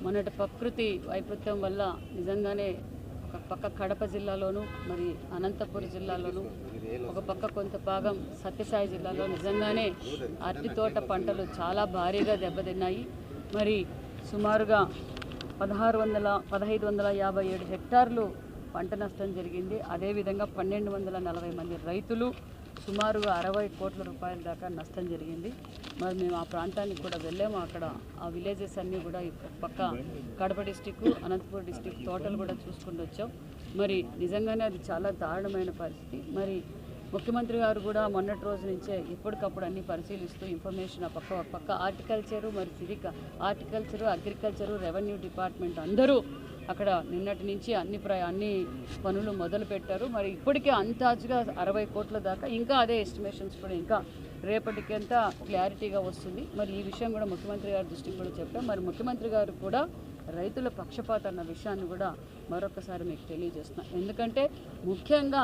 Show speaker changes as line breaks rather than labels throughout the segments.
మొన్నటి ప్రకృతి వైపరీత్యం వల్ల నిజంగానే ఒక పక్క కడప జిల్లాలోను మరి అనంతపురం జిల్లాలోను ఒక పక్క కొంత భాగం సత్యసాయి జిల్లాలో నిజంగానే అరటి తోట పంటలు చాలా భారీగా దెబ్బతిన్నాయి. మరి సుమారుగా 1557 హెక్టార్లు పంట నష్టం జరిగింది. అదేవిధంగా 1240 మంది రైతులు సుమారుగా 60 కోట్ల రూపాయల దాకా నష్టం జరిగింది. మరి మేము ఆ ప్రాంతానికి కూడా వెళ్ళాము. అక్కడ ఆ విలేజెస్ అన్నీ కూడా పక్క కడప డిస్టిక్, అనంతపురం డిస్టిక్ తోటలు కూడా చూసుకుని వచ్చాం. మరి నిజంగానే అది చాలా దారుణమైన పరిస్థితి. మరి ముఖ్యమంత్రి గారు కూడా మొన్నటి రోజు నుంచే ఎప్పటికప్పుడు అన్ని పరిశీలిస్తూ ఇన్ఫర్మేషన్ పక్క హార్టికల్చరు, మరి హార్టికల్చరు, అగ్రికల్చరు, రెవెన్యూ డిపార్ట్మెంట్ అందరూ అక్కడ నిన్నటి నుంచి అన్ని పనులు మొదలు పెట్టారు. మరి ఇప్పటికే అందాజుగా 60 కోట్ల దాకా, ఇంకా అదే ఎస్టిమేషన్స్ కూడా ఇంకా రేపటికంతా క్లారిటీగా వస్తుంది. మరి ఈ విషయం కూడా ముఖ్యమంత్రి గారి దృష్టికి కూడా చెప్పాం. మరి ముఖ్యమంత్రి గారు కూడా రైతుల పక్షపాతం అన్న విషయాన్ని కూడా మరొకసారి మీకు తెలియజేస్తున్నాం. ఎందుకంటే ముఖ్యంగా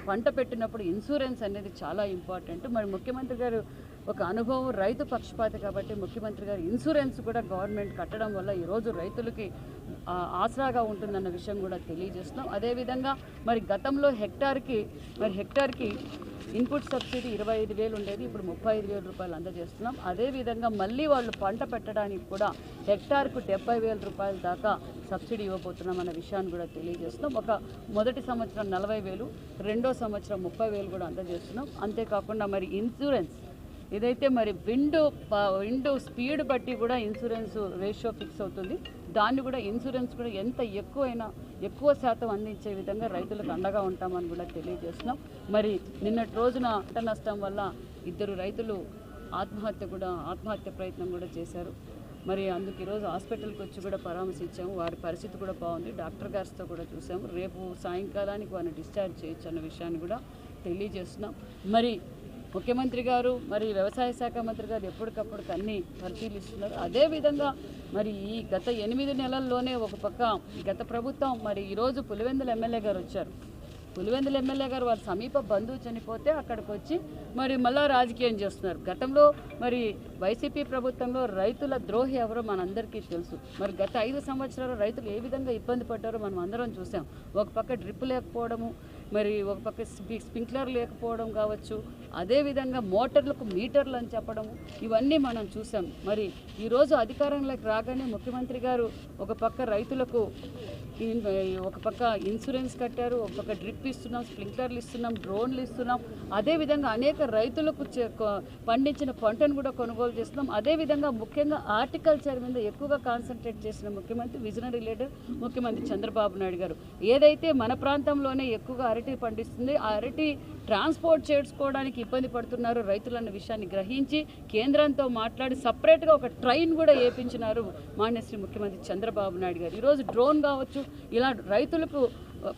పంట పెట్టినప్పుడు ఇన్సూరెన్స్ అనేది చాలా ఇంపార్టెంట్. మరి ముఖ్యమంత్రి గారు ఒక అనుభవం రైతు పక్షపాతి కాబట్టి ముఖ్యమంత్రి గారు ఇన్సూరెన్స్ కూడా గవర్నమెంట్ కట్టడం వల్ల ఈరోజు రైతులకి ఆసరాగా ఉంటుందన్న విషయం కూడా తెలియజేస్తున్నాం. అదేవిధంగా మరి గతంలో హెక్టార్కి ఇన్పుట్ సబ్సిడీ 25,000 ఉండేది, ఇప్పుడు 35,000 రూపాయలు అందజేస్తున్నాం. అదేవిధంగా మళ్ళీ వాళ్ళు పంట పెట్టడానికి కూడా హెక్టార్కు 70,000 రూపాయల దాకా సబ్సిడీ ఇవ్వబోతున్నాం అన్న విషయాన్ని కూడా తెలియజేస్తున్నాం. మొదటి సంవత్సరం 40,000, రెండో సంవత్సరం 30,000 కూడా అందజేస్తున్నాం. అంతేకాకుండా మరి ఇన్సూరెన్స్ ఏదైతే మరి విండ్ స్పీడ్ బట్టి కూడా ఇన్సూరెన్స్ రేషియో ఫిక్స్ అవుతుంది. దాన్ని కూడా ఇన్సూరెన్స్ కూడా ఎంత ఎక్కువ శాతం అందించే విధంగా రైతులకు అండగా ఉంటామని కూడా తెలియజేస్తున్నాం. మరి నిన్నటి రోజున పంట నష్టం వల్ల 2 రైతులు ఆత్మహత్య ప్రయత్నం కూడా చేశారు. మరి అందుకు ఈరోజు హాస్పిటల్కి వచ్చి కూడా పరామర్శించాము. వారి పరిస్థితి కూడా బాగుంది. డాక్టర్ గారితో కూడా చూసాము. రేపు సాయంకాలానికి వారిని డిశ్చార్జ్ చేయొచ్చు అన్న విషయాన్ని కూడా తెలియజేస్తున్నాం. మరి ముఖ్యమంత్రి గారు మరి వ్యవసాయ శాఖ మంత్రి గారు ఎప్పటికప్పుడు అన్నీ పరిశీలిస్తున్నారు. అదేవిధంగా మరి ఈ గత 8 నెలల్లోనే ఒక పక్క గత ప్రభుత్వం మరి ఈరోజు పులివెందుల ఎమ్మెల్యే గారు వచ్చారు. పులివెందుల ఎమ్మెల్యే గారు వారి సమీప బంధువు చనిపోతే అక్కడికి వచ్చి మరి మళ్ళా రాజకీయం చేస్తున్నారు. గతంలో మరి వైసీపీ ప్రభుత్వంలో రైతుల ద్రోహి ఎవరో మనందరికీ తెలుసు. మరి గత 5 సంవత్సరాలు రైతులు ఏ విధంగా ఇబ్బంది పడ్డారో మనం అందరం చూసాం. ఒక పక్క డ్రిప్ లేకపోవడము, మరి ఒక పక్క స్ప్రింక్లర్ లేకపోవడం కావచ్చు, అదేవిధంగా మోటార్లకు మీటర్లు అని చెప్పడము, ఇవన్నీ మనం చూసాం. మరి ఈరోజు అధికారంలోకి రాగానే ముఖ్యమంత్రి గారు ఒక పక్క రైతులకు ఒక పక్క ఇన్సూరెన్స్ కట్టారు, ఒక పక్క డ్రిప్ ఇస్తున్నాం, స్ప్రింక్లర్లు ఇస్తున్నాం, డ్రోన్లు ఇస్తున్నాం. అదేవిధంగా అనేక రైతులకు పండించిన పంటను కూడా కొనుగోలు చేస్తున్నాం. అదేవిధంగా ముఖ్యంగా హార్టికల్చర్ మీద ఎక్కువగా కాన్సన్ట్రేట్ చేసిన ముఖ్యమంత్రి, విజనరీ లీడర్ ముఖ్యమంత్రి చంద్రబాబు నాయుడు గారు. ఏదైతే మన ప్రాంతంలోనే ఎక్కువగా అరటి పండిస్తుంది, ఆ అరటి ట్రాన్స్పోర్ట్ చేసుకోవడానికి ఇబ్బంది పడుతున్నారు రైతులన్న విషయాన్ని గ్రహించి కేంద్రంతో మాట్లాడి సపరేట్గా ఒక ట్రైన్ కూడా వేయించినారు మాన్యశ్రీ ముఖ్యమంత్రి చంద్రబాబు నాయుడు గారు. ఈరోజు డ్రోన్ కావచ్చు, ఇలా రైతులకు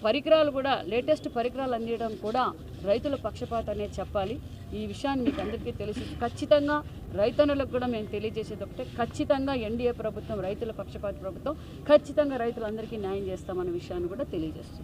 పరికరాలు కూడా లేటెస్ట్ పరికరాలు అందించడం కూడా రైతుల పక్షపాతనే చెప్పాలి. ఈ విషయాన్ని మీకు అందరికీ తెలుసు. ఖచ్చితంగా రైతన్నులకు కూడా మేము తెలియజేసేది ఒకటే, ఖచ్చితంగా ఎన్డీఏ ప్రభుత్వం రైతుల పక్షపాత ప్రభుత్వం, ఖచ్చితంగా రైతులందరికీ న్యాయం చేస్తామన్న విషయాన్ని కూడా తెలియజేస్తాం.